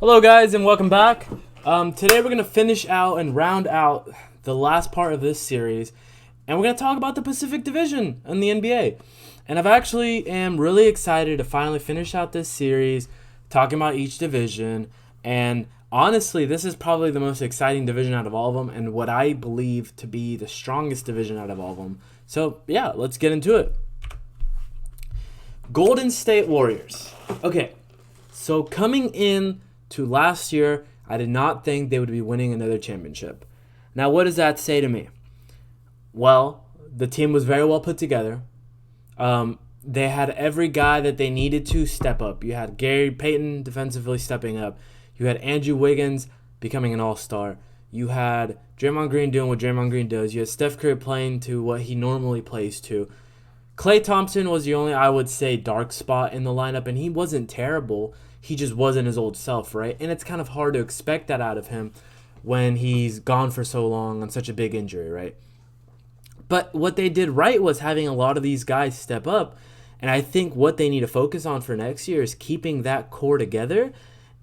Hello, guys, and welcome back. Today we're going to finish out and round out the last part of this series, and we're going to talk about the Pacific Division in the NBA. And I've actually am really excited to finally finish out this series, talking about each division. And honestly, this is probably the most exciting division out of all of them, and what I believe to be the strongest division out of all of them. So yeah, let's get into it. Golden State Warriors. Okay, so coming in to last year, I did not think they would be winning another championship. Now, what does that say to me? Well, the team was very well put together. They had every guy that they needed to step up. You had Gary Payton defensively stepping up. You had Andrew Wiggins becoming an all-star. You had Draymond Green doing what Draymond Green does. You had Steph Curry playing to what he normally plays to. Klay Thompson was the only, I would say, dark spot in the lineup, and he wasn't terrible. He just wasn't his old self, right? And it's kind of hard to expect that out of him when he's gone for so long on such a big injury, right? But what they did right was having a lot of these guys step up, and I think what they need to focus on for next year is keeping that core together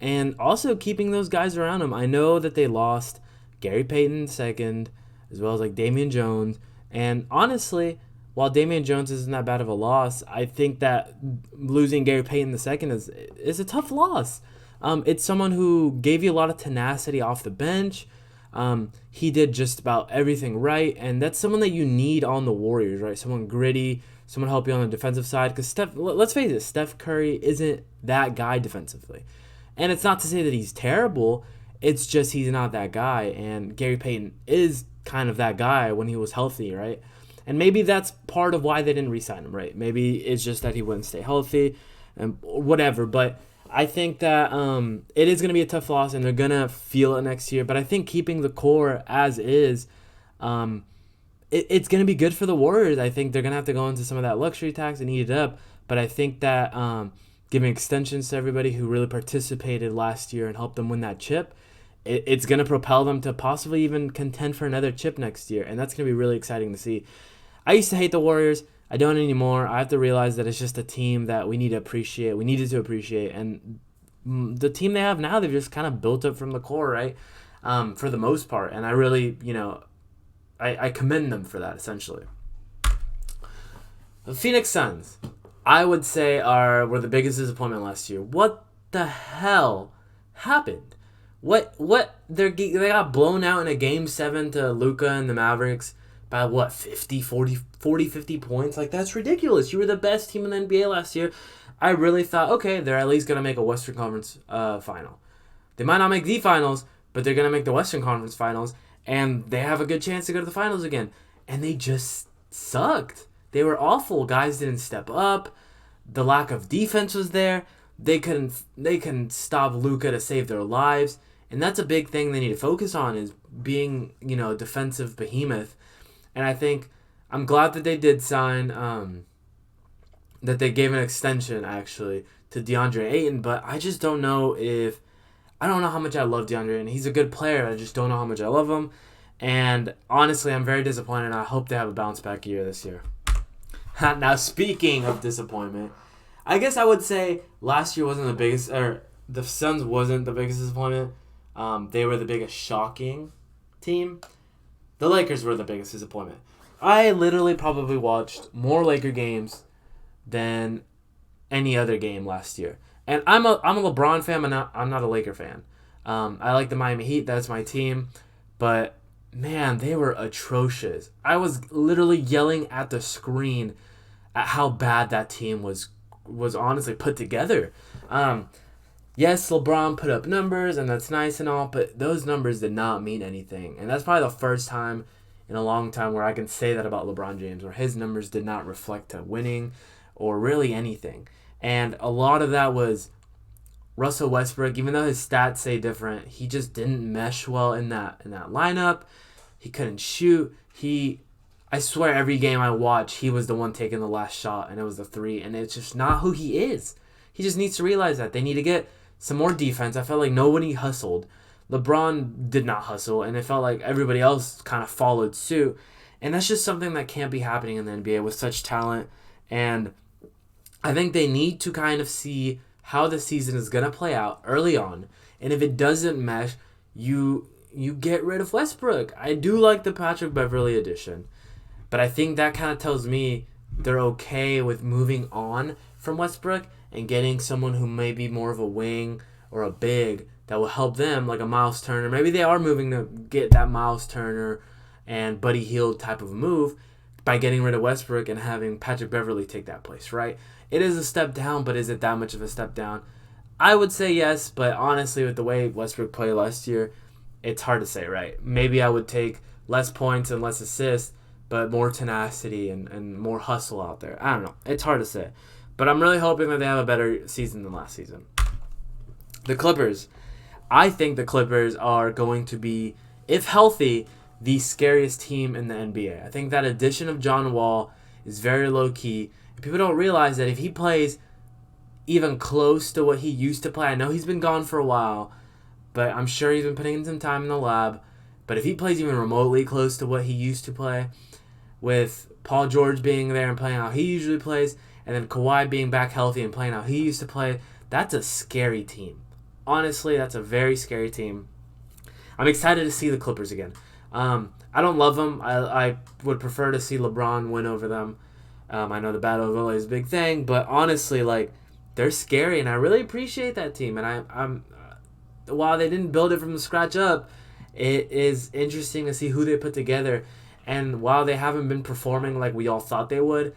and also keeping those guys around them. I know that they lost Gary Payton second, as well as like Damian Jones, and honestly, while Damian Jones isn't that bad of a loss, I think that losing Gary Payton II is a tough loss. It's someone who gave you a lot of tenacity off the bench. He did just about everything right, and that's someone that you need on the Warriors, right? Someone gritty, someone help you on the defensive side. Because let's face it, Steph Curry isn't that guy defensively, and it's not to say that he's terrible. It's just he's not that guy, and Gary Payton is kind of that guy when he was healthy, right? And maybe that's part of why they didn't re-sign him, right? Maybe it's just that he wouldn't stay healthy and whatever. But I think that it is going to be a tough loss, and they're going to feel it next year. But I think keeping the core as is, it's going to be good for the Warriors. I think they're going to have to go into some of that luxury tax and eat it up. But I think that giving extensions to everybody who really participated last year and helped them win that chip, it's going to propel them to possibly even contend for another chip next year. And that's going to be really exciting to see. I used to hate the Warriors. I don't anymore. I have to realize that it's just a team that we need to appreciate. We needed to appreciate. And the team they have now, they've just kind of built up from the core, right? For the most part. And I really, I commend them for that, essentially. The Phoenix Suns, I would say, were the biggest disappointment last year. What the hell happened? They got blown out in a Game 7 to Luka and the Mavericks by 50 points. Like, that's ridiculous. You were the best team in the NBA last year. I really thought, okay, they're at least going to make a Western Conference final. They might not make the finals, but they're going to make the Western Conference finals, and they have a good chance to go to the finals again. And they just sucked. They were awful. Guys didn't step up. The lack of defense was there. They couldn't stop Luka to save their lives. And that's a big thing they need to focus on, is being, a defensive behemoth. And I think I'm glad that they did sign, that they gave an extension, actually, to DeAndre Ayton. But I just don't know I don't know how much I love DeAndre Ayton. He's a good player. I just don't know how much I love him. And honestly, I'm very disappointed. And I hope they have a bounce back year this year. Now, speaking of disappointment, I guess I would say last year wasn't the biggest, or the Suns wasn't the biggest disappointment. They were the biggest shocking team. The Lakers were the biggest disappointment. I literally probably watched more Laker games than any other game last year. And I'm a LeBron fan, but I'm not a Laker fan. I like the Miami Heat. That's my team. But, man, they were atrocious. I was literally yelling at the screen at how bad that team was honestly put together. Yes, LeBron put up numbers, and that's nice and all, but those numbers did not mean anything. And that's probably the first time in a long time where I can say that about LeBron James, where his numbers did not reflect to winning or really anything. And a lot of that was Russell Westbrook. Even though his stats say different, he just didn't mesh well in that lineup. He couldn't shoot. I swear every game I watch, he was the one taking the last shot, and it was the three, and it's just not who he is. He just needs to realize that. They need to get some more defense. I felt like nobody hustled. LeBron did not hustle, and it felt like everybody else kind of followed suit. And that's just something that can't be happening in the NBA with such talent. And I think they need to kind of see how the season is going to play out early on. And if it doesn't mesh, you get rid of Westbrook. I do like the Patrick Beverley addition, but I think that kind of tells me they're okay with moving on from Westbrook and getting someone who may be more of a wing or a big that will help them, like a Miles Turner. Maybe they are moving to get that Miles Turner and Buddy Hield type of move by getting rid of Westbrook and having Patrick Beverley take that place, right? It is a step down, but is it that much of a step down? I would say yes, but honestly, with the way Westbrook played last year, it's hard to say, right? Maybe I would take less points and less assists, but more tenacity and more hustle out there. I don't know. It's hard to say. But I'm really hoping that they have a better season than last season. The Clippers. I think the Clippers are going to be, if healthy, the scariest team in the NBA. I think that addition of John Wall is very low-key. People don't realize that if he plays even close to what he used to play, I know he's been gone for a while, but I'm sure he's been putting in some time in the lab. But if he plays even remotely close to what he used to play, with Paul George being there and playing how he usually plays, and then Kawhi being back healthy and playing how he used to play, that's a scary team. Honestly, that's a very scary team. I'm excited to see the Clippers again. I don't love them. I would prefer to see LeBron win over them. I know the Battle of LA is a big thing, but honestly, like, they're scary, and I really appreciate that team. And I'm while they didn't build it from the scratch up, it is interesting to see who they put together. And while they haven't been performing like we all thought they would,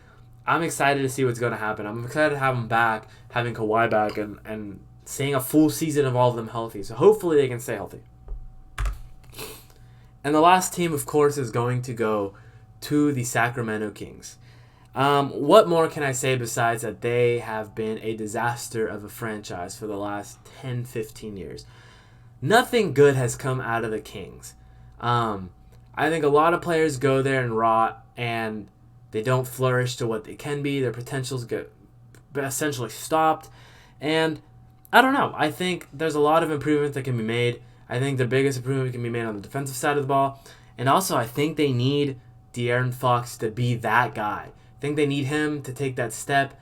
I'm excited to see what's going to happen. I'm excited to have them back, having Kawhi back, and seeing a full season of all of them healthy. So hopefully they can stay healthy. And the last team, of course, is going to go to the Sacramento Kings. What more can I say besides that they have been a disaster of a franchise for the last 10, 15 years? Nothing good has come out of the Kings. I think a lot of players go there and rot, and they don't flourish to what they can be. Their potentials get essentially stopped. And I don't know. I think there's a lot of improvement that can be made. I think the biggest improvement can be made on the defensive side of the ball. And also, I think they need De'Aaron Fox to be that guy. I think they need him to take that step.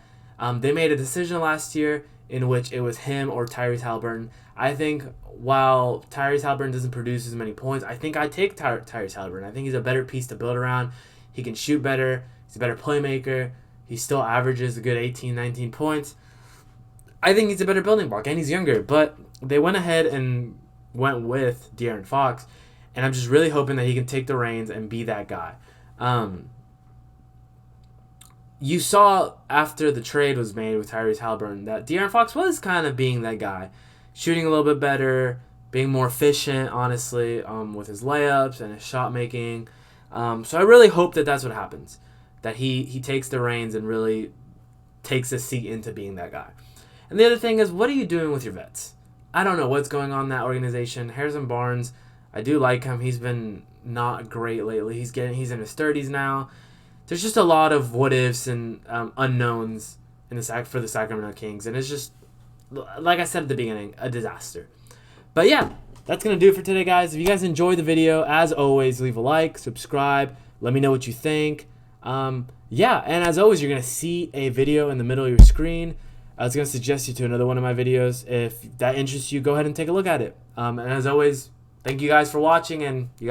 They made a decision last year in which it was him or Tyrese Haliburton. I think while Tyrese Haliburton doesn't produce as many points, I think I take Tyrese Haliburton. I think he's a better piece to build around. He can shoot better. He's a better playmaker. He still averages a good 18, 19 points. I think he's a better building block, and he's younger. But they went ahead and went with De'Aaron Fox, and I'm just really hoping that he can take the reins and be that guy. You saw after the trade was made with Tyrese Haliburton that De'Aaron Fox was kind of being that guy, shooting a little bit better, being more efficient, honestly, with his layups and his shot making. So I really hope that that's what happens, that he takes the reins and really takes a seat into being that guy. And the other thing is, what are you doing with your vets? I don't know what's going on in that organization. Harrison Barnes, I do like him. He's been not great lately. He's in his 30s now. There's just a lot of what ifs and unknowns for the Sacramento Kings, and it's just, like I said at the beginning, a disaster. But yeah, that's gonna do it for today, guys. If you guys enjoyed the video, as always, leave a like, subscribe, let me know what you think. Yeah, and as always, you're gonna see a video in the middle of your screen. I was gonna suggest you to another one of my videos. If that interests you, go ahead and take a look at it. And as always, thank you guys for watching, and you guys